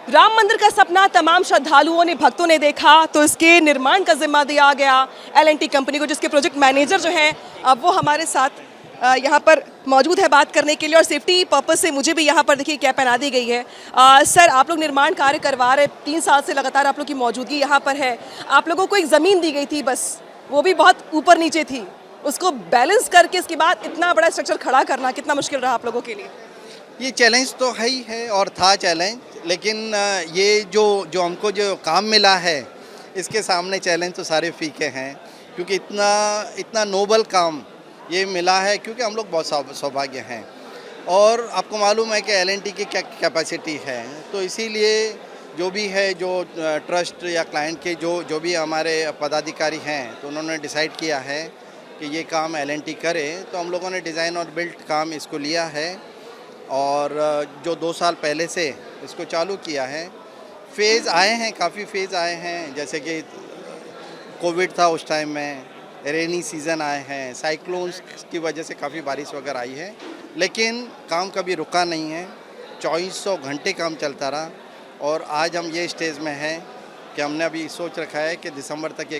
राम मंदिर का सपना तमाम श्रद्धालुओं ने, भक्तों ने देखा तो इसके निर्माण का जिम्मा दिया गया L&T कंपनी को, जिसके प्रोजेक्ट मैनेजर जो हैं वो हमारे साथ यहाँ पर मौजूद है बात करने के लिए। और सेफ्टी पर्पस से मुझे भी यहाँ पर देखिए कैप पहना दी गई है। सर, आप लोग निर्माण कार्य करवा रहे, 3 साल से लगातार आप लोग की मौजूदगी यहाँ पर है। आप लोगों को एक ज़मीन दी गई थी, बस वो भी बहुत ऊपर नीचे थी, उसको बैलेंस करके इसके बाद इतना बड़ा स्ट्रक्चर खड़ा करना कितना मुश्किल रहा आप लोगों के लिए? ये चैलेंज तो है ही है और था चैलेंज, लेकिन ये जो हमको जो काम मिला है इसके सामने चैलेंज तो सारे फीके हैं, क्योंकि इतना नोबल काम ये मिला है, क्योंकि हम लोग बहुत सौभाग्य हैं। और आपको मालूम है कि L&T की क्या कैपेसिटी है, तो इसीलिए जो भी है, जो ट्रस्ट या क्लाइंट के जो भी हमारे पदाधिकारी हैं, तो उन्होंने डिसाइड किया है कि ये काम L&T करे। तो हम लोगों ने डिज़ाइन और बिल्ड काम इसको लिया है और जो 2 साल पहले से इसको चालू किया है। फेज़ आए हैं, काफ़ी फेज़ आए हैं, जैसे कि कोविड था उस टाइम में, रेनी सीज़न आए हैं, साइक्लोन्स की वजह से काफ़ी बारिश वगैरह आई है, लेकिन काम कभी रुका नहीं है। 2400 घंटे काम चलता रहा और आज हम ये स्टेज में हैं कि हमने अभी सोच रखा है कि दिसंबर तक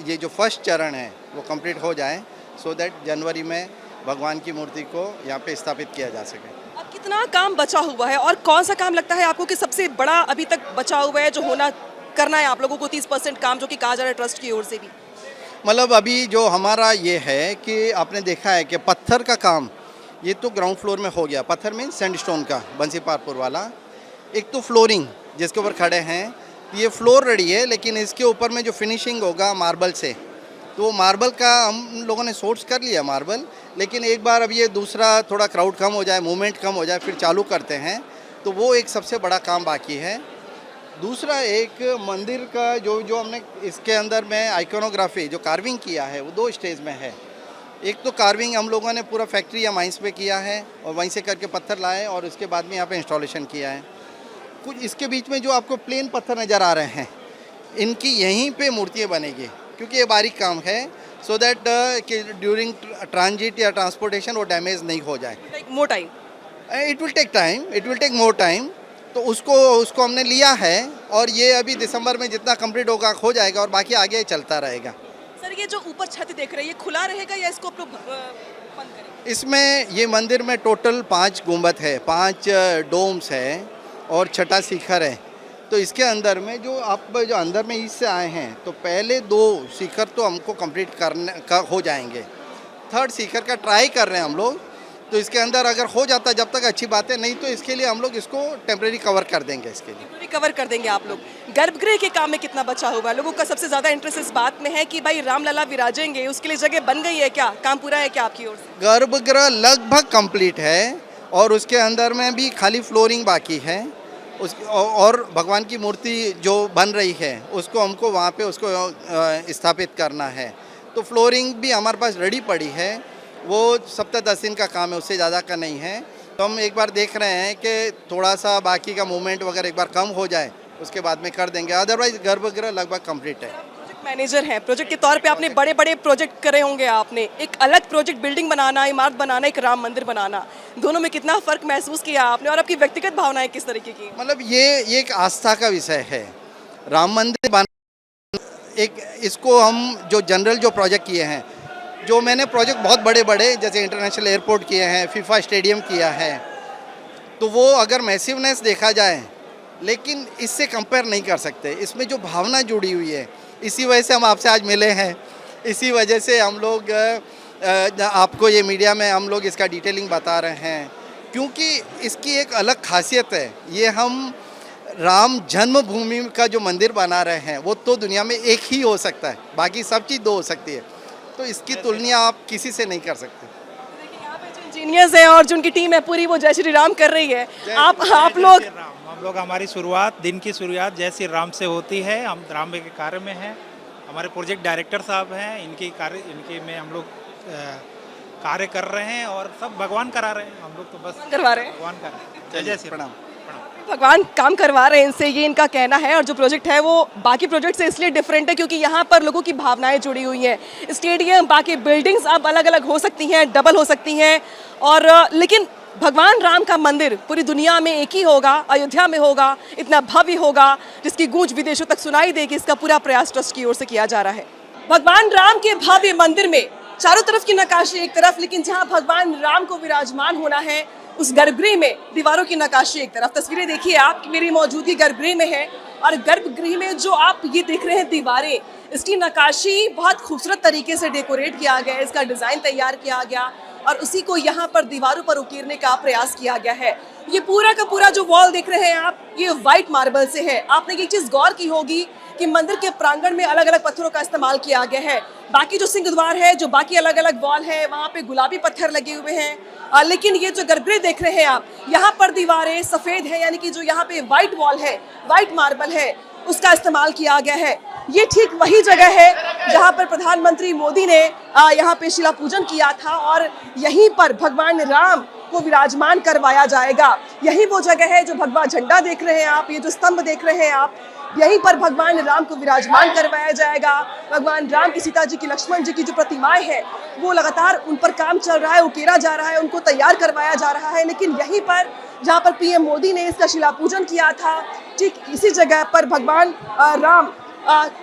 ये जो फर्स्ट चरण है वो कंप्लीट हो जाए, सो दैट जनवरी में भगवान की मूर्ति को यहाँ पे स्थापित किया जा सके। अब कितना काम बचा हुआ है और कौन सा काम लगता है आपको कि सबसे बड़ा अभी तक बचा हुआ है, जो करना है आप लोगों को? 30% काम जो कि कहा जा रहा है ट्रस्ट की ओर से भी। मतलब अभी जो हमारा ये है कि आपने देखा है कि पत्थर का काम ये तो ग्राउंड फ्लोर में हो गया। पत्थर में सैंडस्टोन का बंसीपारपुर वाला, एक तो फ्लोरिंग जिसके ऊपर खड़े हैं, ये फ्लोर रेडी है, लेकिन इसके ऊपर में जो फिनिशिंग होगा मार्बल से, तो मार्बल का हम लोगों ने सोर्स कर लिया मार्बल, लेकिन एक बार अब ये दूसरा थोड़ा क्राउड कम हो जाए, मूवमेंट कम हो जाए, फिर चालू करते हैं, तो वो एक सबसे बड़ा काम बाकी है। दूसरा एक मंदिर का जो हमने इसके अंदर में आइकोनोग्राफी जो कार्विंग किया है वो 2 स्टेज में है। एक तो कार्विंग हम लोगों ने पूरा फैक्ट्री या माइंस पे किया है और वहीं से करके पत्थर लाए और उसके बाद में यहाँ पे इंस्टॉलेशन किया है। कुछ इसके बीच में जो आपको प्लेन पत्थर नज़र आ रहे हैं, इनकी यहीं पे मूर्तियाँ बनेगी, क्योंकि ये बारीक काम है, सो दैट कि ड्यूरिंग ट्रांजिट या ट्रांसपोर्टेशन वो डैमेज नहीं हो जाए। More time, it will take more time. तो उसको हमने लिया है और ये अभी दिसंबर में जितना कंप्लीट होगा हो जाएगा और बाकी आगे चलता रहेगा। सर, ये जो ऊपर छत देख रहे हैं ये खुला रहेगा या इसको आप लोग बंद करेंगे? इसमें ये मंदिर में टोटल 5 गुंबद है, 5 डोम्स है और 6ठा शिखर है। तो इसके अंदर में जो अंदर में इससे आए हैं, तो पहले 2 शिखर तो हमको कंप्लीट करने का हो जाएंगे, 3rd शिखर का ट्राई कर रहे हैं हम लोग। तो इसके अंदर अगर हो जाता जब तक अच्छी बात है, नहीं तो इसके लिए हम लोग इसको टेम्परेरी कवर कर देंगे। इसके लिए कवर कर देंगे आप लोग। गर्भगृह के काम में कितना बचा हुआ है? लोगों का सबसे ज़्यादा इंटरेस्ट इस बात में है कि भाई रामलला विराजेंगे, उसके लिए जगह बन गई है क्या? काम पूरा है क्या आपकी ओर से? गर्भगृह लगभग कंप्लीट है और उसके अंदर में भी खाली फ्लोरिंग बाकी है। और भगवान की मूर्ति जो बन रही है उसको हमको वहाँ पे उसको स्थापित करना है। तो फ्लोरिंग भी हमारे पास रेडी पड़ी है, वो 7-10 दिन का काम है, उससे ज़्यादा का नहीं है। तो हम एक बार देख रहे हैं कि थोड़ा सा बाकी का मूवमेंट वगैरह एक बार कम हो जाए, उसके बाद में कर देंगे, अदरवाइज गर्भगृह लगभग कंप्लीट है। प्रोजेक्ट मैनेजर हैं, प्रोजेक्ट के तौर पे आपने बड़े बड़े प्रोजेक्ट करे होंगे। आपने एक अलग प्रोजेक्ट, बिल्डिंग बनाना, इमारत बनाना, एक राम मंदिर बनाना, दोनों में कितना फ़र्क महसूस किया आपने और आपकी व्यक्तिगत भावनाएं किस तरीके की? मतलब ये एक आस्था का विषय है। राम मंदिर बना इसको हम जो जनरल जो प्रोजेक्ट किए हैं, जो मैंने प्रोजेक्ट बहुत बड़े बड़े जैसे इंटरनेशनल एयरपोर्ट किए हैं, फीफा स्टेडियम किया है, तो वो अगर मैसिवनेस देखा जाए, लेकिन इससे कंपेयर नहीं कर सकते। इसमें जो भावना जुड़ी हुई है, इसी वजह से हम आपसे आज मिले हैं, इसी वजह से हम लोग आपको ये मीडिया में हम लोग इसका डिटेलिंग बता रहे हैं, क्योंकि इसकी एक अलग खासियत है। ये हम राम जन्मभूमि का जो मंदिर बना रहे हैं वो तो दुनिया में एक ही हो सकता है, बाकी सब चीज़ 2 हो सकती है, तो इसकी तुलना आप किसी से नहीं कर सकते। देखिए यहाँ पे जो इंजीनियर्स हैं और जो उनकी टीम है पूरी, वो जय श्री राम कर रही है। आप लोग हम लोग हमारी शुरुआत, दिन की शुरुआत जय श्री राम से होती है। हम राम के कार्य में हैं, हमारे प्रोजेक्ट डायरेक्टर साहब हैं, इनके में हम लोग कार्य कर रहे हैं और सब भगवान करा रहे हैं। हम लोग तो बस करवा रहे हैं, भगवान कर रहे हैं। जय श्री राम। भगवान काम करवा रहे हैं इनसे, ये इनका कहना है। और जो प्रोजेक्ट है वो बाकी प्रोजेक्ट से इसलिए डिफरेंट है क्योंकि यहाँ पर लोगों की भावनाएं जुड़ी हुई हैं। स्टेडियम, बाकी बिल्डिंग्स अब अलग अलग हो सकती हैं, डबल हो सकती हैं, और लेकिन भगवान राम का मंदिर पूरी दुनिया में एक ही होगा, अयोध्या में होगा, इतना भव्य होगा जिसकी गूंज विदेशों तक सुनाई देगी, इसका पूरा प्रयास ट्रस्ट की ओर से किया जा रहा है। भगवान राम के भव्य मंदिर में चारों तरफ की नक्काशी एक तरफ, लेकिन जहां भगवान राम को विराजमान होना है उस गर्भगृह में दीवारों की नक्काशी एक तरफ। तस्वीरें देखिए आप, मेरी मौजूदगी गर्भगृह में है और गर्भगृह में जो आप ये देख रहे हैं दीवारें, इसकी नक्काशी बहुत खूबसूरत तरीके से डेकोरेट किया गया है, इसका डिज़ाइन तैयार किया गया और उसी को यहाँ पर दीवारों पर उकेरने का प्रयास किया गया है। ये पूरा का पूरा जो वॉल देख रहे हैं आप, ये वाइट मार्बल से है। आपने एक चीज़ गौर की होगी कि मंदिर के प्रांगण में अलग अलग पत्थरों का इस्तेमाल किया गया है। बाकी जो सिंह द्वार है, जो बाकी अलग अलग वॉल है, वहाँ पे गुलाबी पत्थर लगे हुए हैं, लेकिन ये जो गर्भगृह देख रहे हैं आप, यहाँ पर दीवारें सफ़ेद है, यानी कि जो यहाँ पे वाइट वॉल है, वाइट मार्बल है, उसका इस्तेमाल किया गया है। ये ठीक वही जगह है जहाँ पर प्रधानमंत्री मोदी ने यहाँ पे शिला पूजन किया था और यहीं पर भगवान राम को विराजमान करवाया जाएगा। यही वो जगह है जो भगवा झंडा देख रहे हैं आप, ये जो स्तंभ देख रहे हैं आप, यहीं पर भगवान राम को विराजमान करवाया जाएगा। भगवान राम की, सीता जी की, लक्ष्मण जी की जो प्रतिमाएं हैं वो लगातार उन पर काम चल रहा है, उकेरा जा रहा है, उनको तैयार करवाया जा रहा है। लेकिन यहीं पर जहाँ पर पीएम मोदी ने इसका शिला पूजन किया था, ठीक इसी जगह पर भगवान राम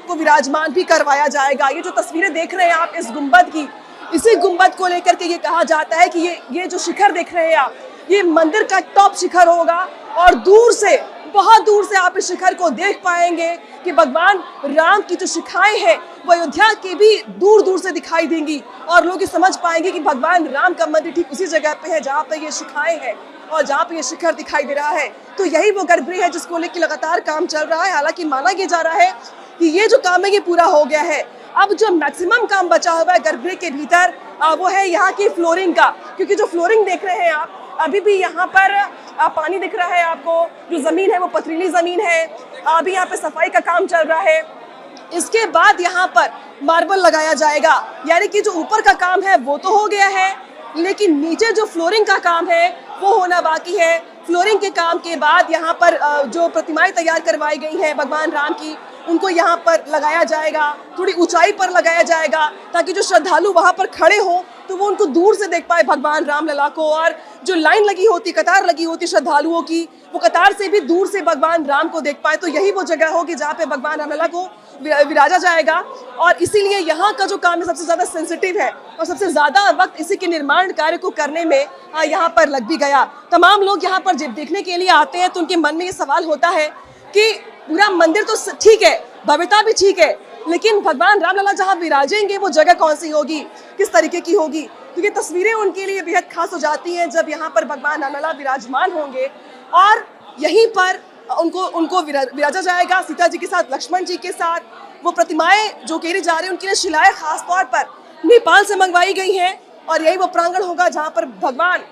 को विराजमान भी करवाया जाएगा। ये जो तस्वीरें देख रहे हैं आप इस गुंबद की, इसी गुंबद को लेकर के ये कहा जाता है कि ये जो शिखर देख रहे हैं आप, ये मंदिर का टॉप शिखर होगा और दूर से, बहुत दूर से आप इस शिखर को देख पाएंगे कि भगवान राम की जो शिखाएं हैं वो अयोध्या के भी दूर दूर से दिखाई देंगी और लोग ये समझ पाएंगे कि भगवान राम का मंदिर ठीक उसी जगह पे है जहाँ पे ये शिखाएं हैं और जहाँ पे ये शिखर दिखाई दे रहा है। तो यही वो गर्भगृह है जिसको लेकर लगातार काम चल रहा है। हालांकि माना ये जा रहा है कि ये जो काम है ये पूरा हो गया है। अब जो मैक्सिमम काम बचा हुआ है गर्भगृह के भीतर वो है यहाँ की फ्लोरिंग का, क्योंकि जो फ्लोरिंग देख रहे हैं आप, अभी भी यहाँ पर पानी दिख रहा है आपको, जो ज़मीन है वो पथरीली ज़मीन है, अभी यहाँ पे सफाई का काम चल रहा है। इसके बाद यहाँ पर मार्बल लगाया जाएगा, यानी कि जो ऊपर का काम है वो तो हो गया है, लेकिन नीचे जो फ्लोरिंग का काम है वो होना बाकी है। फ्लोरिंग के काम के बाद यहाँ पर जो प्रतिमाएं तैयार करवाई गई हैं भगवान राम की, उनको यहाँ पर लगाया जाएगा, थोड़ी ऊंचाई पर लगाया जाएगा ताकि जो श्रद्धालु वहाँ पर खड़े हों तो वो उनको दूर से देख पाए भगवान राम लला को, और जो लाइन लगी होती, कतार लगी होती श्रद्धालुओं की, वो कतार से भी दूर से भगवान राम को देख पाए। तो यही वो जगह होगी जहाँ पे भगवान राम लला को विराजा जाएगा और इसीलिए यहाँ का जो काम है सबसे ज़्यादा सेंसिटिव है और सबसे ज़्यादा वक्त इसी के निर्माण कार्य को करने में यहाँ पर लग भी गया। तमाम लोग यहाँ पर जब देखने के लिए आते हैं तो उनके मन में ये सवाल होता है कि पूरा मंदिर तो ठीक है, भव्यता भी ठीक है, लेकिन भगवान रामलला जहाँ विराजेंगे वो जगह कौन सी होगी, किस तरीके की होगी, क्योंकि तस्वीरें उनके लिए बेहद खास हो जाती हैं जब यहाँ पर भगवान रामलला विराजमान होंगे और यहीं पर उनको विराजा जाएगा सीता जी के साथ, लक्ष्मण जी के साथ। वो प्रतिमाएं जो उकेरी जा रही हैं उनके लिए शिलाएं खास तौर पर नेपाल से मंगवाई गई हैं और यही वो प्रांगण होगा जहाँ पर भगवान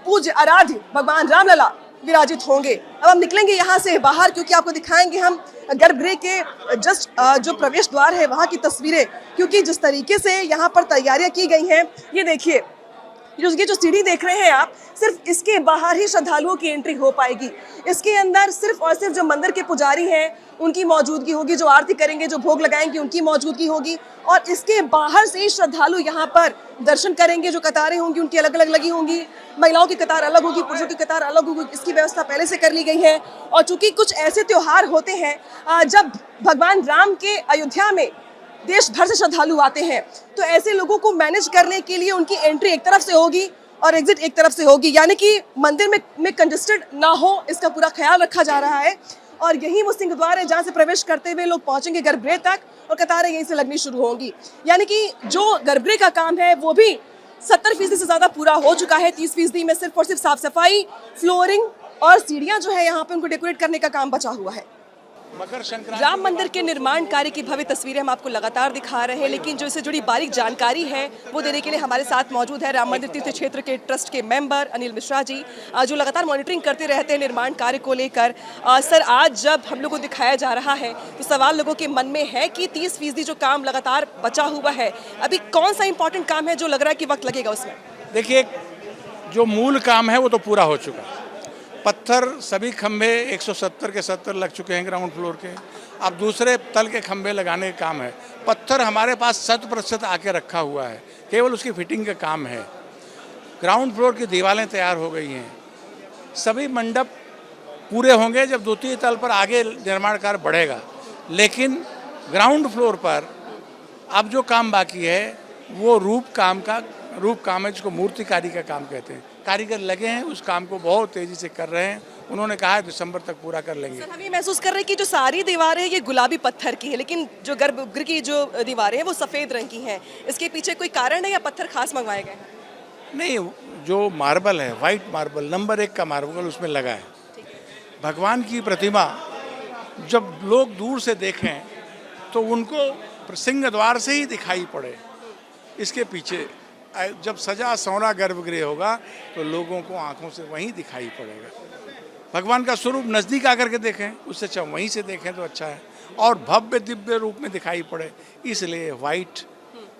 पूज्य आराध्य भगवान रामलला विराजित होंगे। अब हम निकलेंगे यहाँ से बाहर क्योंकि आपको दिखाएंगे हम गर्भगृह के जस्ट जो प्रवेश द्वार है वहाँ की तस्वीरें, क्योंकि जिस तरीके से यहाँ पर तैयारियां की गई हैं, ये देखिए, ये जो सीढ़ी देख रहे हैं आप, सिर्फ इसके बाहर ही श्रद्धालुओं की एंट्री हो पाएगी। इसके अंदर सिर्फ और सिर्फ जो मंदिर के पुजारी हैं उनकी मौजूदगी होगी, जो आरती करेंगे, जो भोग लगाएंगे, उनकी मौजूदगी होगी और इसके बाहर से ही श्रद्धालु यहाँ पर दर्शन करेंगे। जो कतारें होंगी उनकी अलग अलग लगी होंगी, महिलाओं की कतार अलग होगी, पुरुषों की कतार अलग होगी, इसकी व्यवस्था पहले से कर ली गई है। और चूंकि कुछ ऐसे त्योहार होते हैं जब भगवान राम के अयोध्या में देश भर से श्रद्धालु आते हैं, तो ऐसे लोगों को मैनेज करने के लिए उनकी एंट्री एक तरफ से होगी और एग्जिट एक तरफ से होगी, यानी कि मंदिर में कंजेस्टेड ना हो, इसका पूरा ख्याल रखा जा रहा है। और यही वो सिंह द्वार है जहाँ से प्रवेश करते हुए लोग पहुंचेंगे गर्भगृह तक और कतारें यहीं से लगनी शुरू होंगी। यानी कि जो गर्भगृह का काम है वो भी 70% से ज़्यादा पूरा हो चुका है। 30% में सिर्फ और सिर्फ साफ सफाई, फ्लोरिंग और सीढ़ियाँ जो है यहाँ पे उनको डेकोरेट करने का काम बचा हुआ है। राम मंदिर के निर्माण कार्य की भव्य तस्वीरें हम आपको लगातार दिखा रहे हैं, लेकिन जो इससे जुड़ी बारीक जानकारी है वो देने के लिए हमारे साथ मौजूद है राम मंदिर तीर्थ क्षेत्र के ट्रस्ट के मेंबर अनिल मिश्रा जी, जो लगातार मॉनिटरिंग करते रहते हैं निर्माण कार्य को लेकर। सर, आज जब हम लोग को दिखाया जा रहा है तो सवाल लोगों के मन में है कि 30% जो काम लगातार बचा हुआ है, अभी कौन सा इंपॉर्टेंट काम है जो लग रहा है कि वक्त लगेगा उसमें? देखिए, जो मूल काम है वो तो पूरा हो चुका है। पत्थर सभी खंभे 170 के 70 लग चुके हैं ग्राउंड फ्लोर के। अब दूसरे तल के खंभे लगाने का काम है। पत्थर हमारे पास 100% आके रखा हुआ है, केवल उसकी फिटिंग का काम है। ग्राउंड फ्लोर की दीवारें तैयार हो गई हैं। सभी मंडप पूरे होंगे जब द्वितीय तल पर आगे निर्माण कार्य बढ़ेगा, लेकिन ग्राउंड फ्लोर पर अब जो काम बाकी है वो रूप काम है, जिसको मूर्तिकारी का काम कहते हैं। कारीगर लगे हैं, उस काम को बहुत तेजी से कर रहे हैं। उन्होंने कहा है दिसंबर तक पूरा कर लेंगे। सर, हम ये महसूस कर रहे हैं कि जो सारी दीवारें हैं ये गुलाबी पत्थर की है, लेकिन जो गर्भगृह की जो दीवारें हैं वो सफ़ेद रंग की हैं। इसके पीछे कोई कारण है या पत्थर खास मंगवाए गए हैं? नहीं, जो मार्बल है, वाइट मार्बल, नंबर 1 का मार्बल उसमें लगा है। भगवान की प्रतिमा जब लोग दूर से देखें तो उनको सिंह द्वार से ही दिखाई पड़े। इसके पीछे जब सजा सोना गर्भगृह होगा तो लोगों को आंखों से वहीं दिखाई पड़ेगा। भगवान का स्वरूप नज़दीक आकर के देखें, उससे अच्छा वहीं से देखें तो अच्छा है, और भव्य दिव्य रूप में दिखाई पड़े, इसलिए वाइट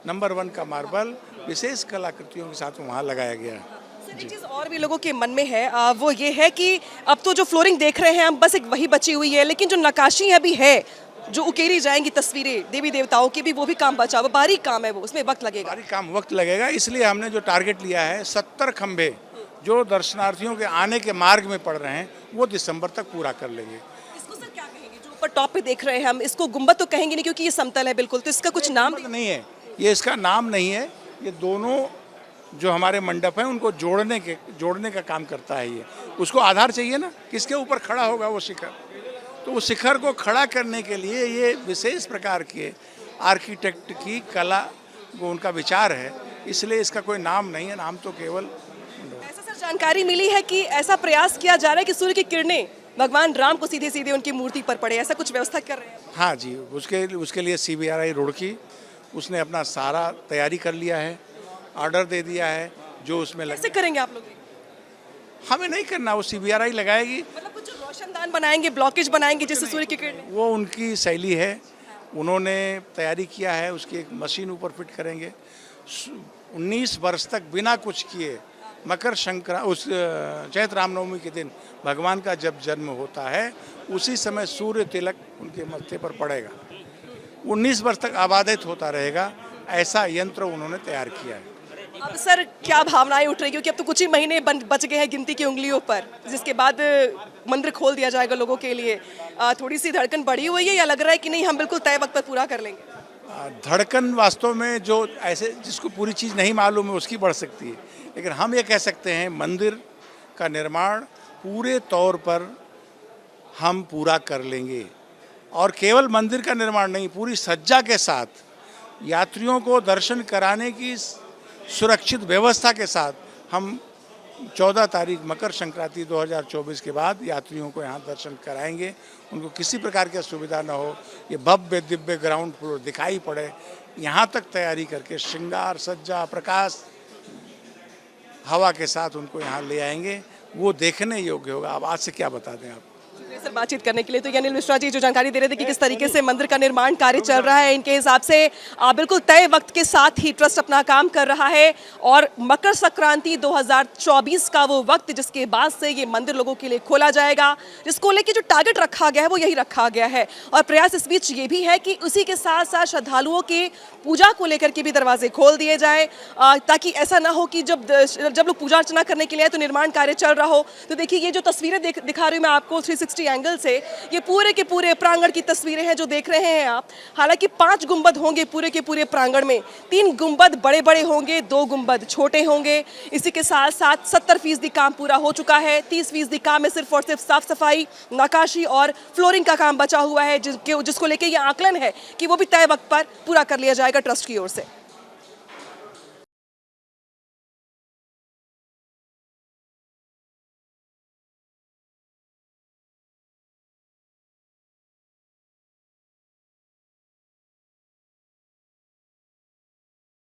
नंबर 1 का मार्बल विशेष कलाकृतियों के साथ वहाँ लगाया गया है। सर, एक चीज़ और भी लोगों के मन में है, वो ये है कि अब तो जो फ्लोरिंग देख रहे हैं हम बस एक वही बची हुई है, लेकिन जो नक्काशी अभी है, जो उकेरी जाएंगी तस्वीरें देवी देवताओं की भी, वो भी काम बचा हुआ, बारीक काम है वो, उसमें वक्त लगेगा। बारीक काम वक्त लगेगा, इसलिए हमने जो टारगेट लिया है 70 खंभे जो दर्शनार्थियों के आने के मार्ग में पड़ रहे हैं वो दिसंबर तक पूरा कर लेंगे। इसको सर क्या कहेंगे, जो ऊपर टॉप पे देख रहे हैं हम, इसको गुंबद तो कहेंगे नहीं क्योंकि ये समतल है बिल्कुल, तो इसका कुछ नाम नहीं है, ये इसका नाम नहीं है। ये दोनों जो हमारे मंडप हैं उनको जोड़ने का काम करता है। ये उसको आधार चाहिए ना, किसके ऊपर खड़ा होगा वो शिखर, तो उस शिखर को खड़ा करने के लिए ये विशेष प्रकार के आर्किटेक्ट की कला वो उनका विचार है, इसलिए इसका कोई नाम नहीं है। नाम तो केवल ऐसा सर जानकारी मिली है कि ऐसा प्रयास किया जा रहा है कि सूर्य की किरणें भगवान राम को सीधे सीधे उनकी मूर्ति पर पड़े, ऐसा कुछ व्यवस्था कर रहे हैं? हाँ जी, उसके लिए CBRI रुड़की उसने अपना सारा तैयारी कर लिया है, ऑर्डर दे दिया है। जो उसमें कैसे करेंगे आप लोग? हमें नहीं करना, वो CBRI लगाएगी। मतलब कुछ रोशनदान बनाएंगे, ब्लॉकेज बनाएंगे जिससे सूर्य की किरणें, वो उनकी शैली है, उन्होंने तैयारी किया है, उसकी एक मशीन ऊपर फिट करेंगे। 19 वर्ष तक बिना कुछ किए मकर संक्रांति उस चैत्र रामनवमी के दिन भगवान का जब जन्म होता है उसी समय सूर्य तिलक उनके मत्थे पर पड़ेगा। 19 वर्ष तक आबादित होता रहेगा, ऐसा यंत्र उन्होंने तैयार किया है। अब सर क्या भावनाएं उठ रही, क्योंकि अब तो कुछ ही महीने बच गए हैं गिनती की उंगलियों पर, जिसके बाद मंदिर खोल दिया जाएगा लोगों के लिए। थोड़ी सी धड़कन बढ़ी हुई है या लग रहा है कि नहीं हम बिल्कुल तय वक्त पर पूरा कर लेंगे? धड़कन वास्तव में जो ऐसे जिसको पूरी चीज़ नहीं मालूम है उसकी बढ़ सकती है, लेकिन हम ये कह सकते हैं मंदिर का निर्माण पूरे तौर पर हम पूरा कर लेंगे, और केवल मंदिर का निर्माण नहीं, पूरी सज्जा के साथ यात्रियों को दर्शन कराने की सुरक्षित व्यवस्था के साथ हम 14 तारीख मकर संक्रांति 2024 के बाद यात्रियों को यहाँ दर्शन कराएंगे। उनको किसी प्रकार की असुविधा न हो, ये भव्य दिव्य ग्राउंड फ्लोर दिखाई पड़े, यहाँ तक तैयारी करके श्रृंगार सज्जा प्रकाश हवा के साथ उनको यहाँ ले आएंगे, वो देखने योग्य होगा। अब आज से क्या बता दें आप। सर बातचीत करने के लिए तो अनिल मिश्रा जी जो जानकारी दे रहे थे कि किस तरीके से मंदिर का निर्माण कार्य चल रहा है, इनके हिसाब से बिल्कुल तय वक्त के साथ ही ट्रस्ट अपना काम कर रहा है, और मकर संक्रांति 2024 का वो वक्त जिसके बाद से ये मंदिर लोगों के लिए खोला जाएगा, जिसको लेके जो टारगेट रखा गया है वो यही रखा गया है। और प्रयास इस बीच ये भी है कि उसी के साथ साथ श्रद्धालुओं के पूजा को लेकर के भी दरवाजे खोल दिए जाए, ताकि ऐसा ना हो कि जब लोग पूजा अर्चना करने के लिए तो निर्माण कार्य चल रहा हो। तो देखिए ये जो तस्वीरें दिखा रही हूँ मैं आपको 360 एंगल से, ये पूरे के पूरे प्रांगण की तस्वीरें हैं जो देख रहे हैं आप। हालांकि 5 गुंबद होंगे पूरे के पूरे प्रांगण में, 3 गुंबद बड़े बड़े होंगे, 2 गुंबद छोटे होंगे। इसी के साथ साथ 70% काम पूरा हो चुका है, 30% काम में सिर्फ और सिर्फ साफ सफाई, नक्काशी और फ्लोरिंग का काम बचा हुआ है, जिसको लेके ये आकलन है कि वो भी तय वक्त पर पूरा कर लिया जाएगा ट्रस्ट की ओर से।